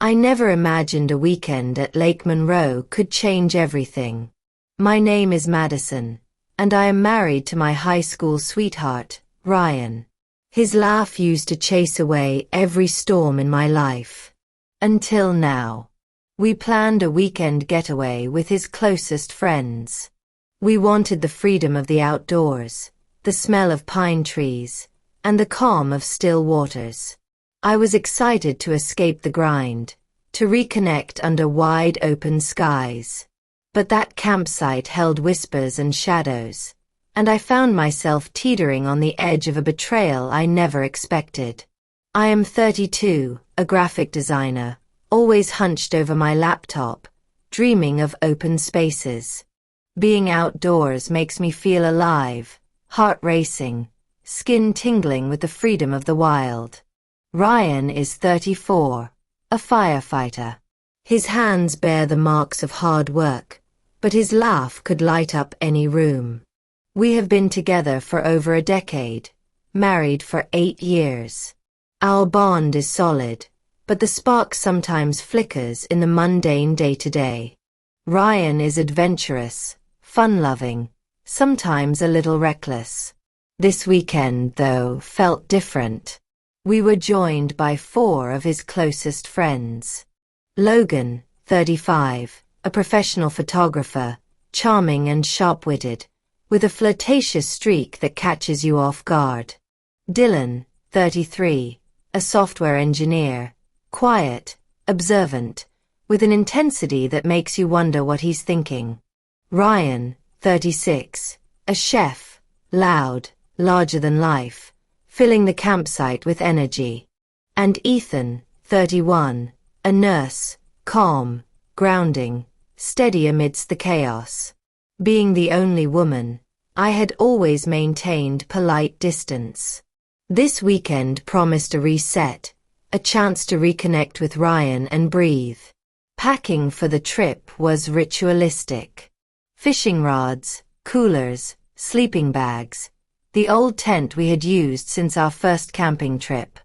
I never imagined a weekend at Lake Monroe could change everything. My name is Madison, and I am married to my high school sweetheart, Ryan. His laugh used to chase away every storm in my life. Until now. We planned a weekend getaway with his closest friends. We wanted the freedom of the outdoors, the smell of pine trees, and the calm of still waters. I was excited to escape the grind, to reconnect under wide open skies. But that campsite held whispers and shadows, and I found myself teetering on the edge of a betrayal I never expected. I am 32, a graphic designer, always hunched over my laptop, dreaming of open spaces. Being outdoors makes me feel alive, heart racing, skin tingling with the freedom of the wild. Ryan is 34, a firefighter. His hands bear the marks of hard work, but his laugh could light up any room. We have been together for over a decade, married for 8 years. Our bond is solid, but the spark sometimes flickers in the mundane day-to-day. Ryan is adventurous, fun-loving, sometimes a little reckless. This weekend, though, felt different. We were joined by 4 of his closest friends. Logan, 35, a professional photographer, charming and sharp-witted, with a flirtatious streak that catches you off guard. Dylan, 33, a software engineer, quiet, observant, with an intensity that makes you wonder what he's thinking. Ryan, 36, a chef, loud, larger than life, filling the campsite with energy. And Ethan, 31, a nurse, calm, grounding, steady amidst the chaos. Being the only woman, I had always maintained polite distance. This weekend promised a reset, a chance to reconnect with Ryan and breathe. Packing for the trip was ritualistic. Fishing rods, coolers, sleeping bags, the old tent we had used since our first camping trip.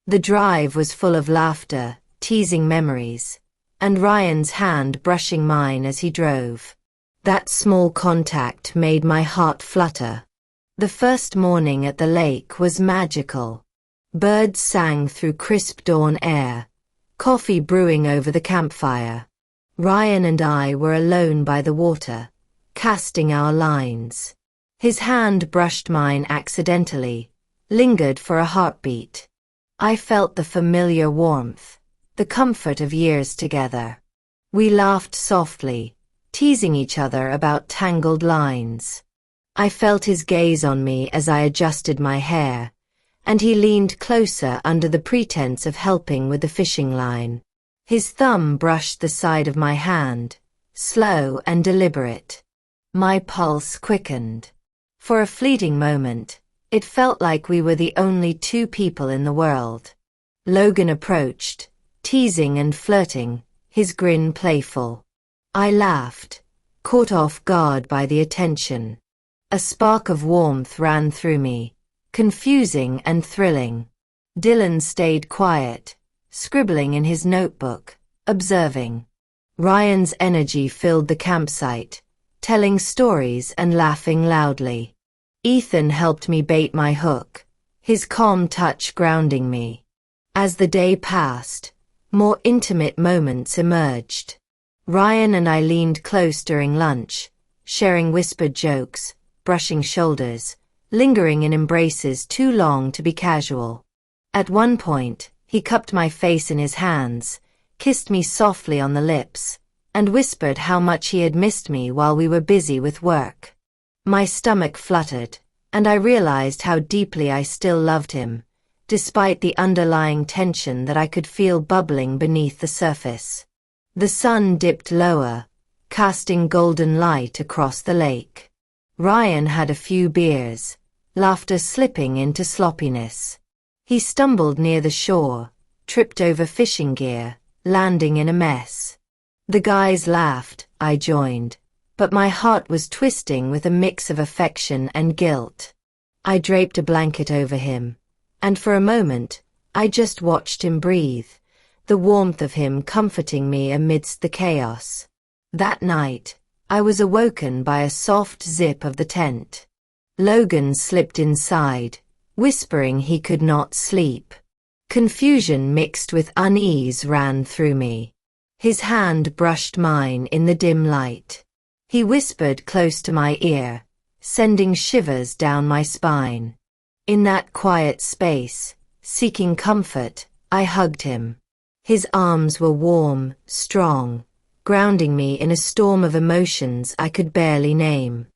The drive was full of laughter, teasing memories, and Ryan's hand brushing mine as he drove. That small contact made my heart flutter. The first morning at the lake was magical. Birds sang through crisp dawn air, coffee brewing over the campfire. Ryan and I were alone by the water, casting our lines. His hand brushed mine accidentally, lingered for a heartbeat. I felt the familiar warmth, the comfort of years together. We laughed softly, teasing each other about tangled lines. I felt his gaze on me as I adjusted my hair, and he leaned closer under the pretense of helping with the fishing line. His thumb brushed the side of my hand, slow and deliberate. My pulse quickened. For a fleeting moment, it felt like we were the only 2 people in the world. Logan approached, teasing and flirting, his grin playful. I laughed, caught off guard by the attention. A spark of warmth ran through me, confusing and thrilling. Dylan stayed quiet, scribbling in his notebook, observing. Ryan's energy filled the campsite, telling stories and laughing loudly. Ethan helped me bait my hook, his calm touch grounding me. As the day passed, more intimate moments emerged. Ryan and I leaned close during lunch, sharing whispered jokes, brushing shoulders, lingering in embraces too long to be casual. At one point, he cupped my face in his hands, kissed me softly on the lips, and whispered how much he had missed me while we were busy with work. My stomach fluttered, and I realized how deeply I still loved him, despite the underlying tension that I could feel bubbling beneath the surface. The sun dipped lower, casting golden light across the lake. Ryan had a few beers, laughter slipping into sloppiness. He stumbled near the shore, tripped over fishing gear, landing in a mess. The guys laughed, I joined, but my heart was twisting with a mix of affection and guilt. I draped a blanket over him, and for a moment, I just watched him breathe, the warmth of him comforting me amidst the chaos. That night, I was awoken by a soft zip of the tent. Logan slipped inside, whispering he could not sleep. Confusion mixed with unease ran through me. His hand brushed mine in the dim light. He whispered close to my ear, sending shivers down my spine. In that quiet space, seeking comfort, I hugged him. His arms were warm, strong, grounding me in a storm of emotions I could barely name.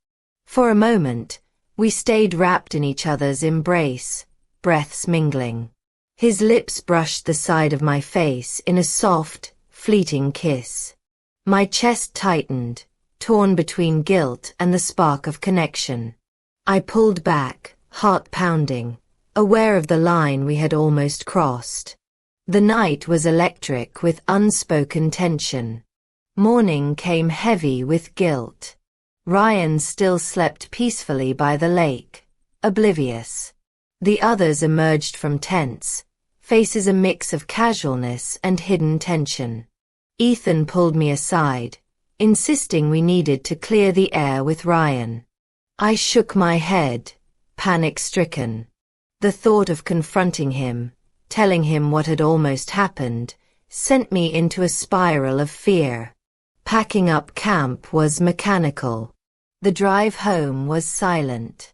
For a moment, we stayed wrapped in each other's embrace, breaths mingling. His lips brushed the side of my face in a soft, fleeting kiss. My chest tightened, torn between guilt and the spark of connection. I pulled back, heart pounding, aware of the line we had almost crossed. The night was electric with unspoken tension. Morning came heavy with guilt. Ryan still slept peacefully by the lake, oblivious. The others emerged from tents, faces a mix of casualness and hidden tension. Ethan pulled me aside, insisting we needed to clear the air with Ryan. I shook my head, panic-stricken. The thought of confronting him, telling him what had almost happened, sent me into a spiral of fear. Packing up camp was mechanical. The drive home was silent.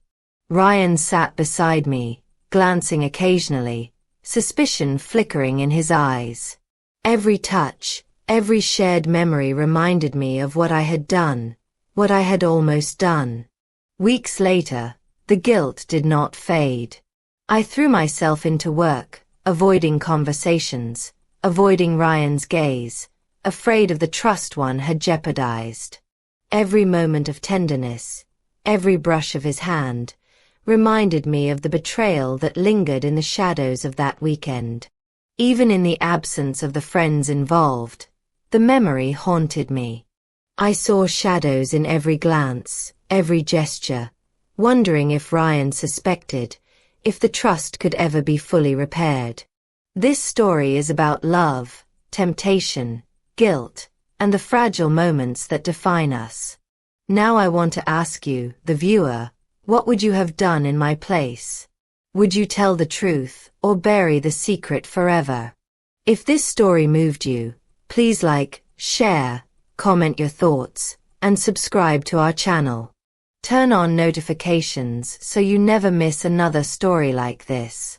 Ryan sat beside me, glancing occasionally, suspicion flickering in his eyes. Every touch, every shared memory reminded me of what I had done, what I had almost done. Weeks later, the guilt did not fade. I threw myself into work, avoiding conversations, avoiding Ryan's gaze, afraid of the trust one had jeopardized. Every moment of tenderness, every brush of his hand, reminded me of the betrayal that lingered in the shadows of that weekend. Even in the absence of the friends involved, the memory haunted me. I saw shadows in every glance, every gesture, wondering if Ryan suspected, if the trust could ever be fully repaired. This story is about love, temptation, guilt, and the fragile moments that define us. Now I want to ask you, the viewer, what would you have done in my place? Would you tell the truth or bury the secret forever? If this story moved you, please like, share, comment your thoughts, and subscribe to our channel. Turn on notifications so you never miss another story like this.